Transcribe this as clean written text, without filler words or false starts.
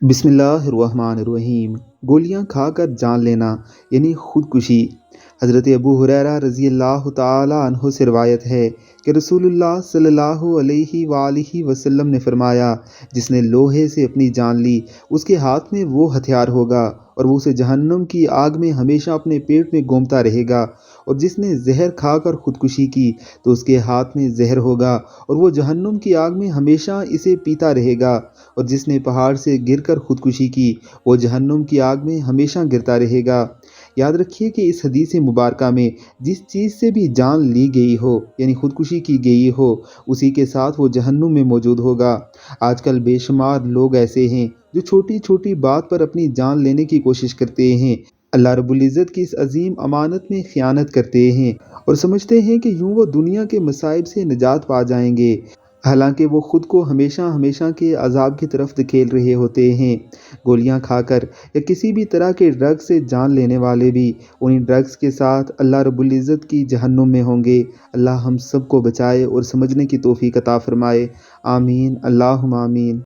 बिस्मिल्लाहिर्रहमानिर्रहीम। गोलियां खाकर जान लेना यानी खुदकुशी। हज़रत अबू हुरैरा रज़ी अल्लाह ताला अन्हु से रिवायत है कि रसूलुल्लाह सल्लल्लाहु अलैहि वसल्लम ने फरमाया, जिसने लोहे से अपनी जान ली उसके हाथ में वो हथियार होगा और वो उसे जहन्नुम की आग में हमेशा अपने पेट में गोमता रहेगा। और जिसने जहर खाकर खुदकुशी की तो उसके हाथ में जहर होगा और वो जहन्नुम की आग में हमेशा इसे पीता रहेगा। और जिसने पहाड़ से गिरकर खुदकुशी की वो जहन्नुम की आग में हमेशा गिरता रहेगा। याद रखिए कि इस हदीस मुबारका में जिस चीज़ से भी जान ली गई हो यानी खुदकुशी की गई हो उसी के साथ वो जहन्नुम में मौजूद होगा। आजकल बेशुमार लोग ऐसे हैं जो छोटी छोटी बात पर अपनी जान लेने की कोशिश करते हैं। अल्लाह रब्बुल इज़्ज़त की इस अजीम अमानत में खयानत करते हैं और समझते हैं कि यूं वो दुनिया के मसाइब से निजात पा जाएंगे। हालांकि वो खुद को हमेशा हमेशा के अजाब की तरफ धकेल रहे होते हैं। गोलियां खाकर या किसी भी तरह के ड्रग्स से जान लेने वाले भी उन्हीं ड्रग्स के साथ अल्लाह रब्बुल इज़्ज़त की जहन्नुम में होंगे। अल्लाह हम सबको बचाए और समझने की तौफीक अता फरमाए। आमीन अल्लाहुम्मा आमीन।